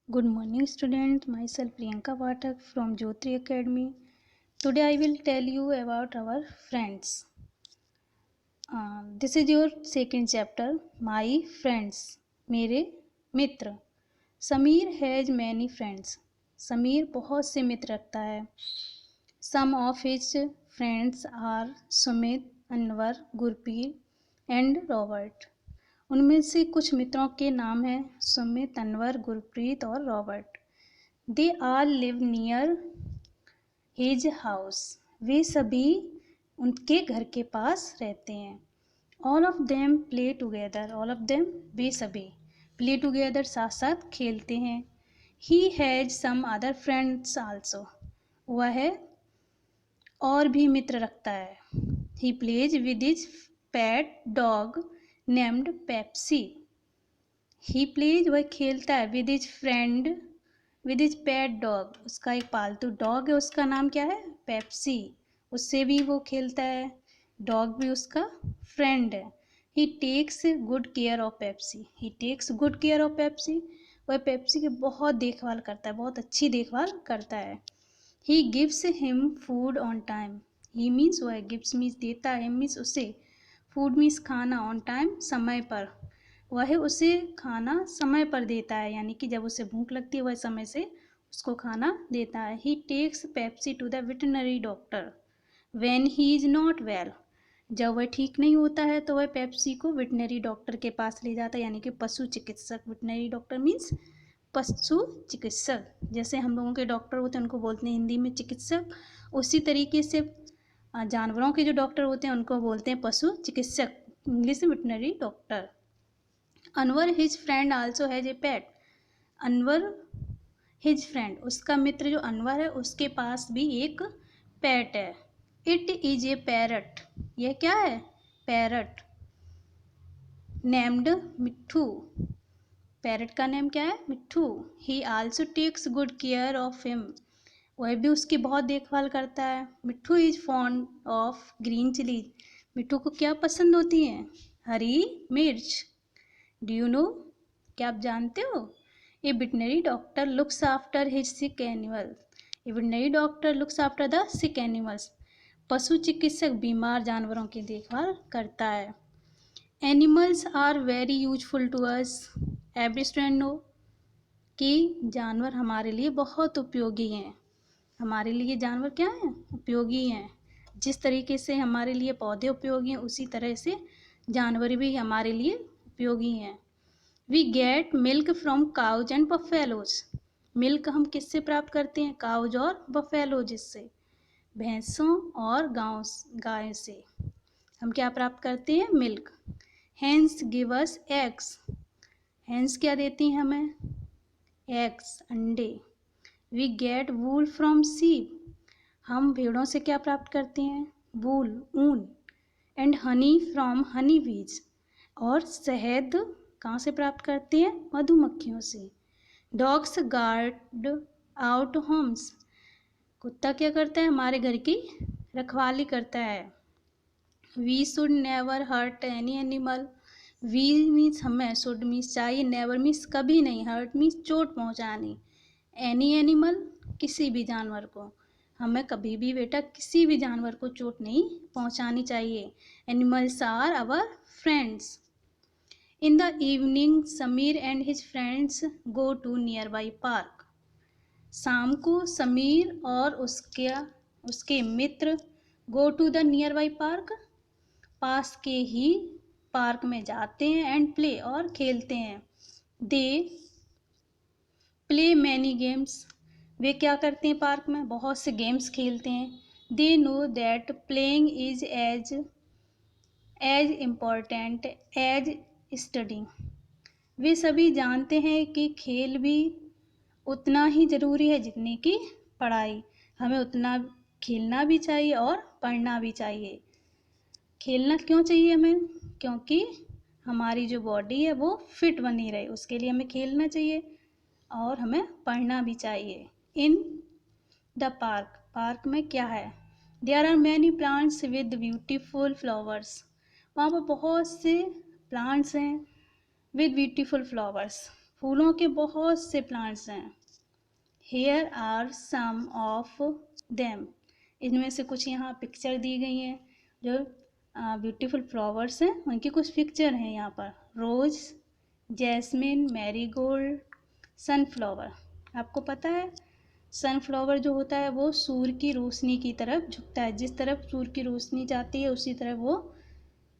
Good morning, students. Myself Priyanka Pathak from Jyotri Academy. Today I will tell you about our friends. This is your second chapter. My friends. मेरे मित्र. Sameer has many friends. Sameer बहुत से मित्र रखता है. Some of his friends are Sumit, Anwar, Gurpreet and Robert. उनमें से कुछ मित्रों के नाम हैं सुमित, अनवर, गुरप्रीत और Robert. They all live near his house. वे सभी उनके घर के पास रहते हैं. All of them play together. All of them वे सभी प्ले टुगेदर साथ साथ खेलते हैं. He has some other friends also. वह और भी मित्र रखता है. He plays with his pet dog named Pepsi. He plays वह खेलता है with his friend with his pet dog. उसका एक पालतू डॉग है, उसका नाम क्या है? पेप्सी. उससे भी वो खेलता है. डॉग भी उसका फ्रेंड है. He takes good care of Pepsi. He takes good care of Pepsi. वह पेप्सी की बहुत देखभाल करता है, बहुत अच्छी देखभाल करता है. He gives him food on time. He means वह गिव्स मीन्स देता है, मीन्स उसे फूड मीन्स खाना, ऑन टाइम समय पर. वह उसे खाना समय पर देता है, यानी कि जब उसे भूख लगती है वह समय से उसको खाना देता है. He takes Pepsi to the veterinary doctor when he is not well. जब वह ठीक नहीं होता है तो वह पेप्सी को वेटनरी डॉक्टर के पास ले जाता है, यानी कि पशु चिकित्सक. वेटनरी डॉक्टर मीन्स पशु चिकित्सक. जैसे हम लोगों के डॉक्टर होते हैं उनको बोलते हैं हिंदी में चिकित्सक, उसी तरीके से जानवरों के जो डॉक्टर होते हैं उनको बोलते हैं पशु चिकित्सक, इंग्लिश में veterinary doctor. Anwar his friend also has a pet. Anwar his friend उसका मित्र जो अनवर है उसके पास भी एक पेट है. It is a parrot. यह क्या है? पैरट. नेम्ड मिट्ठू. पैरट का नेम क्या है? Mitthu. He also takes good care of him. वह भी उसकी बहुत देखभाल करता है. Mitthu is fond of green chillies. Mitthu को क्या पसंद होती है? हरी मिर्च. Do you know? क्या आप जानते हो? A veterinary doctor looks after his sick animal. A veterinary doctor looks after the sick animals. पशु चिकित्सक बीमार जानवरों की देखभाल करता है. Animals are very useful to us. Every student know कि जानवर हमारे लिए बहुत उपयोगी हैं. हमारे लिए जानवर क्या हैं? उपयोगी हैं. जिस तरीके से हमारे लिए पौधे उपयोगी हैं उसी तरह से जानवर भी हमारे लिए उपयोगी हैं. We get milk from cows and buffaloes. Milk हम किससे प्राप्त करते हैं? काउज और बफेलोज से, भैंसों और गाय से हम क्या प्राप्त करते हैं? Milk. Hens give us eggs. Hens क्या देती हैं हमें? एग्स, अंडे. We get wool from sheep. हम भेड़ों से क्या प्राप्त करते हैं? वूल, ऊन. एंड हनी फ्रॉम हनी बीज. और शहद कहाँ से प्राप्त करते हैं? मधुमक्खियों से. Dogs guard our homes. कुत्ता क्या करता है? हमारे घर की रखवाली करता है. We should never hurt any animal. We means हमें, शुड मीन्स चाहिए, नेवर मीन्स कभी नहीं, हर्ट मीन्स चोट पहुँचानी. एनी एनिमल किसी भी जानवर को. हमें कभी भी बेटा किसी भी जानवर को चोट नहीं पहुँचानी चाहिए. Animals are our friends. In the evening, Samir and his friends go to nearby park. शाम को समीर और उसके मित्र go to the nearby park, पास के ही पार्क में जाते हैं. and play और खेलते हैं. They play many games. वे क्या करते हैं? पार्क में बहुत से गेम्स खेलते हैं. They know that playing is as important as studying. वे सभी जानते हैं कि खेल भी उतना ही ज़रूरी है जितनी कि पढ़ाई. हमें उतना खेलना भी चाहिए और पढ़ना भी चाहिए. खेलना क्यों चाहिए हमें? क्योंकि हमारी जो बॉडी है वो फिट बनी रहे, उसके लिए हमें खेलना चाहिए और हमें पढ़ना भी चाहिए. In the park. पार्क में क्या है? There are many plants with beautiful flowers. वहाँ पर बहुत से प्लांट्स हैं विद ब्यूटीफुल फ्लावर्स. फूलों के बहुत से प्लांट्स हैं। Here are some of them, इनमें से कुछ यहाँ पिक्चर दी गई हैं। जो ब्यूटीफुल फ्लावर्स हैं उनकी कुछ पिक्चर हैं यहाँ पर। रोज, जैस्मिन, मैरीगोल्ड, सनफ्लावर। आपको पता है सनफ्लावर जो होता है वो सूर्य की रोशनी की तरफ झुकता है, जिस तरफ सूर्य की रोशनी जाती है उसी तरफ वो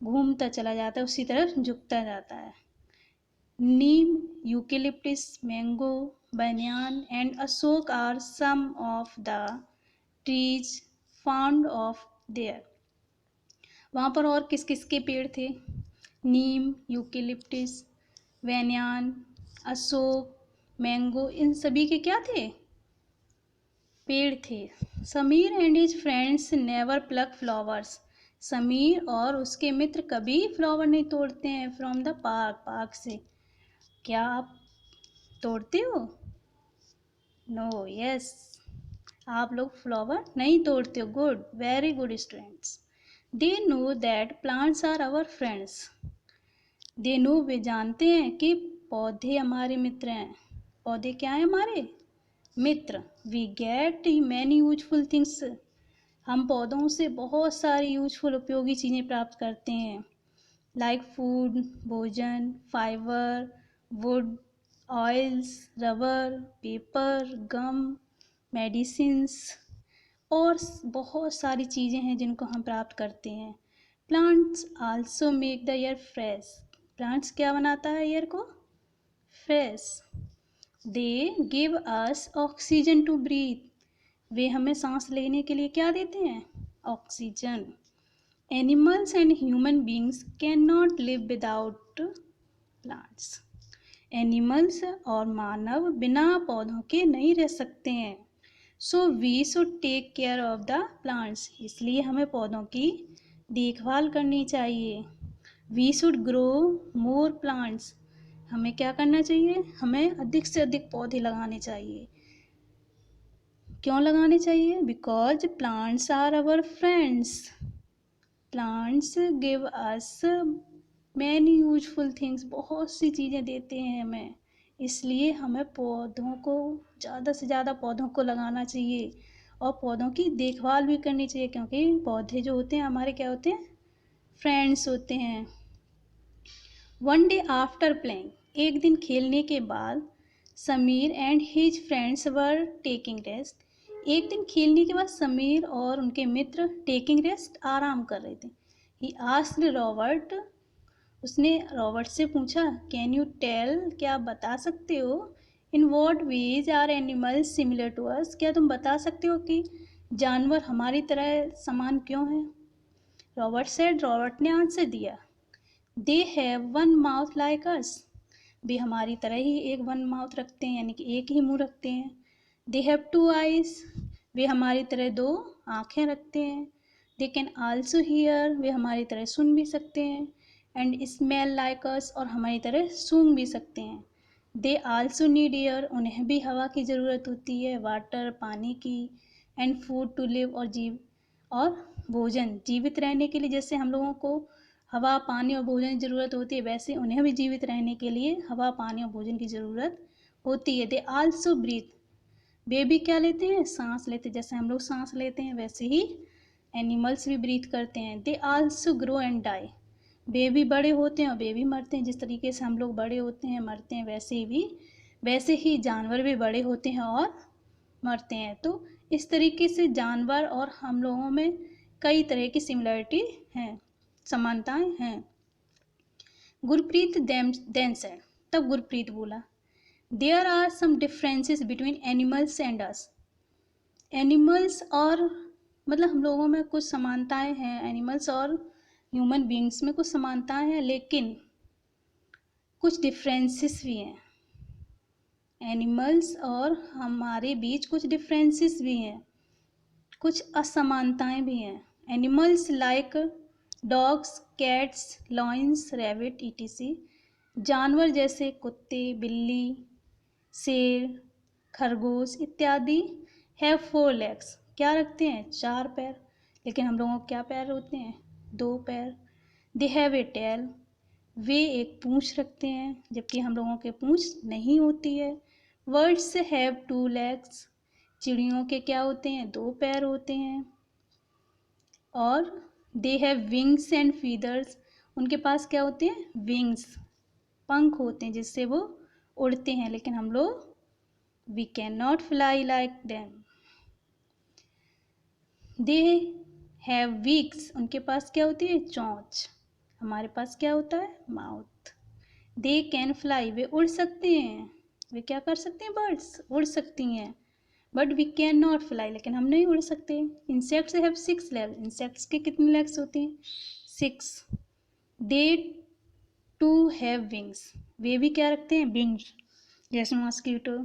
घूमता चला जाता है, उसी तरफ झुकता जाता है। Neem, eucalyptus, mango, banyan and ashok are some of the trees found of there। वहाँ पर और किस किस के पेड़ थे? नीम, यूकेलिप्टिस, बैनियान, अशोक, मैंगो, इन सभी के क्या थे? पेड़ थे। Sameer and his friends never plug flowers, Sameer और उसके मित्र कभी फ्लावर नहीं तोड़ते हैं फ्रॉम द पार्क से। क्या आप तोड़ते हो? नो, यस, आप लोग फ्लावर नहीं तोड़ते हो। Good, very good students. They know that plants are our friends, they know, वे जानते हैं कि पौधे हमारे मित्र हैं। पौधे क्या हैं? हमारे मित्र। We get many useful things, हम पौधों से बहुत सारी यूजफुल उपयोगी चीज़ें प्राप्त करते हैं। लाइक फूड, भोजन, fibre, wood, oils, rubber, paper, gum, medicines, और बहुत सारी चीज़ें हैं जिनको हम प्राप्त करते हैं। Plants also make the air fresh, plants क्या बनाता है एयर को? Fresh. They give us oxygen to breathe, वे हमें सांस लेने के लिए क्या देते हैं? Oxygen. Animals and human beings can not live without plants, एनिमल्स और मानव बिना पौधों के नहीं रह सकते हैं। So we should take care of the plants, इसलिए हमें पौधों की देखभाल करनी चाहिए। We should grow more plants, हमें क्या करना चाहिए? हमें अधिक से अधिक पौधे लगाने चाहिए। क्यों लगाने चाहिए? Because plants are our friends, plants give us many useful things, बहुत सी चीज़ें देते हैं हमें, इसलिए हमें पौधों को ज़्यादा से ज़्यादा पौधों को लगाना चाहिए और पौधों की देखभाल भी करनी चाहिए, क्योंकि पौधे जो होते हैं हमारे क्या होते हैं? फ्रेंड्स होते हैं। वन डे आफ्टर प्लेइंग, एक दिन खेलने के बाद, Sameer and his friends were taking rest, एक दिन खेलने के बाद समीर और उनके मित्र टेकिंग रेस्ट, आराम कर रहे थे। ही आस्क्ड रॉबर्ट, उसने रॉबर्ट से पूछा, कैन यू टेल, क्या आप बता सकते हो, in what ways are animals similar to us, क्या तुम बता सकते हो कि जानवर हमारी तरह समान क्यों हैं? रॉबर्ट सेड, रॉबर्ट ने आंसर दिया, they have one mouth like us, वे हमारी तरह ही एक वन माउथ रखते हैं, यानी कि एक ही मुंह रखते हैं। दे हैव टू आइज, वे हमारी तरह दो आँखें रखते हैं। दे कैन आल्सो हीयर, वे हमारी तरह सुन भी सकते हैं। एंड स्मेल लाइक अस, और हमारी तरह सूंघ भी सकते हैं। दे आल्सो नीड एयर, उन्हें भी हवा की ज़रूरत होती है, वाटर, पानी की। एंड फूड टू लिव, और भोजन, जीवित रहने के लिए। जैसे हम लोगों को हवा, पानी और भोजन की ज़रूरत होती है, वैसे उन्हें भी जीवित रहने के लिए हवा, पानी और भोजन की ज़रूरत होती है। दे आल्सो ब्रीथ, वे भी क्या लेते हैं? सांस लेते हैं, जैसे हम लोग सांस लेते हैं वैसे ही एनिमल्स भी ब्रीथ करते हैं। They also grow and die, वे भी बड़े होते हैं और वे भी मरते हैं, जिस तरीके से हम लोग बड़े होते हैं मरते हैं, वैसे ही जानवर भी बड़े होते हैं और मरते हैं। तो इस तरीके से जानवर और हम लोगों में कई तरह की सिमिलरिटी हैं, समानताएं हैं। गुरप्रीत देन सेड, तब गुरप्रीत बोला, there are some differences between animals and us, animals और मतलब हम लोगों में कुछ समानताएं हैं, एनिमल्स और ह्यूमन बींग्स में कुछ समानताएं हैं, लेकिन कुछ डिफरेंसेस भी हैं। एनिमल्स और हमारे बीच कुछ डिफरेंसेस भी हैं, कुछ असमानताएं भी हैं। Animals like dogs, cats, lions, rabbit etc, जानवर जैसे कुत्ते, बिल्ली, शेर, खरगोश इत्यादि, हैव 4 legs, क्या रखते हैं? 4 पैर। लेकिन हम लोगों को क्या पैर होते हैं? 2 पैर। दे हैव ए टेल, वे एक पूंछ रखते हैं जबकि हम लोगों के पूंछ नहीं होती है। बर्ड्स हैव 2 legs, चिड़ियों के क्या होते हैं, 2 पैर होते हैं। और they have wings and feathers, उनके पास क्या होते हैं, विंग्स, पंख होते हैं जिससे वो उड़ते हैं, लेकिन हम लोग we can not fly like them. They have beaks, उनके पास क्या होती है, चोंच, हमारे पास क्या होता है, माउथ। दे कैन फ्लाई, वे उड़ सकते हैं, वे क्या कर सकते हैं, बर्ड्स उड़ सकती हैं। But we can not fly, लेकिन हम नहीं उड़ सकते। इंसेक्ट्स हैव 6 legs, इंसेक्ट्स के कितने लेग्स होते हैं, 6। दे टू हैव विंग्स, वे भी क्या रखते हैं, विंग्स, जैसे मॉस्किटो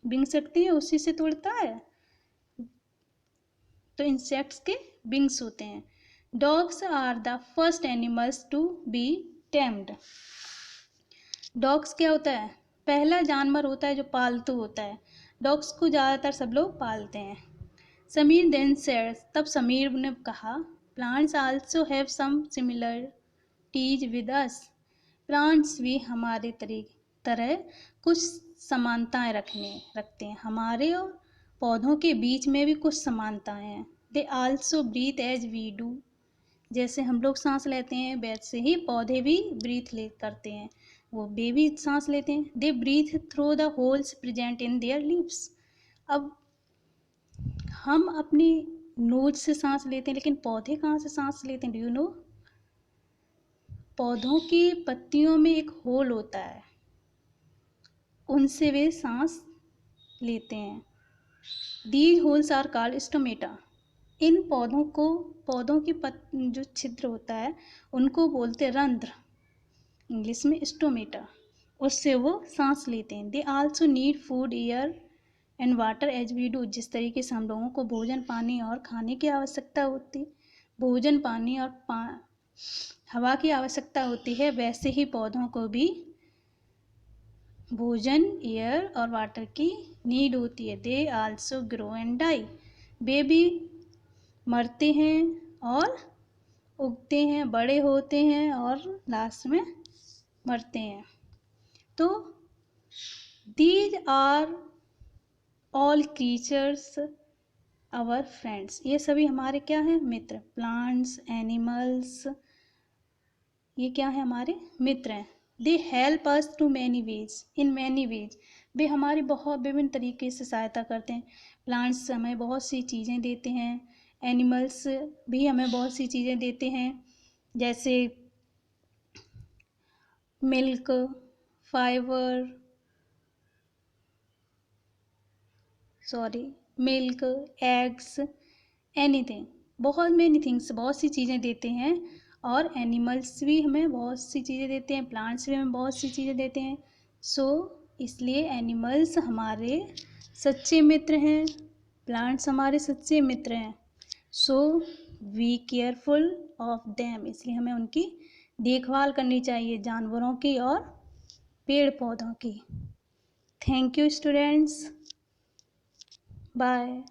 विंग्स रखती है, उसी से तो उड़ता है। तो इंसेक्ट्स के विंग्स होते हैं। Dogs are the first animals to be tamed, dogs क्या होता है, पहला जानवर होता है जो पालतू होता है। डॉग्स को ज़्यादातर सब लोग पालते हैं। समीर देन सेड, तब समीर ने कहा, plants also have some similarities with us, plants भी हमारे तरह कुछ समानताएं रखते हैं, हमारे और पौधों के बीच में भी कुछ समानताएं हैं। They also breathe as we do, जैसे हम लोग सांस लेते हैं वैसे ही पौधे भी ब्रीथ ले करते हैं, वो भी सांस लेते हैं। They breathe through the holes present in their leaves, अब हम अपनी नोज से सांस लेते हैं, लेकिन पौधे कहाँ से सांस लेते हैं, डू यू नो, पौधों की पत्तियों में एक होल होता है, उनसे वे सांस लेते हैं। These holes are called stomata, इन पौधों की जो छिद्र होता है उनको बोलते हैं रंध्र, इंग्लिश में स्टोमेटा, उससे वो सांस लेते हैं। They also need food, air and water as we do, जिस तरीके से हम लोगों को भोजन, पानी और खाने की आवश्यकता होती, भोजन, पानी और हवा की आवश्यकता होती है, वैसे ही पौधों को भी भोजन, एयर और वाटर की नीड होती है। They also grow and die, वे भी मरते हैं और उगते हैं, बड़े होते हैं और लास्ट में मरते हैं। तो these are all creatures our friends, ये सभी हमारे क्या हैं, मित्र। प्लांट्स, एनिमल्स, ये क्या है, हमारे मित्र हैं। They help us to many ways, in many ways, वे हमारी बहुत विभिन्न तरीके से सहायता करते हैं। प्लांट्स हमें बहुत सी चीज़ें देते हैं, एनिमल्स भी हमें बहुत सी चीज़ें देते हैं, जैसे milk, fibre, milk, eggs, anything, बहुत मैनी थिंग्स, बहुत सी चीज़ें देते हैं। और एनिमल्स भी हमें बहुत सी चीज़ें देते हैं, प्लांट्स भी हमें बहुत सी चीज़ें देते हैं। सो इसलिए एनिमल्स हमारे सच्चे मित्र हैं, प्लांट्स हमारे सच्चे मित्र हैं। So we careful of them, इसलिए हमें उनकी देखभाल करनी चाहिए, जानवरों की और पेड़ पौधों की। Thank you students, bye.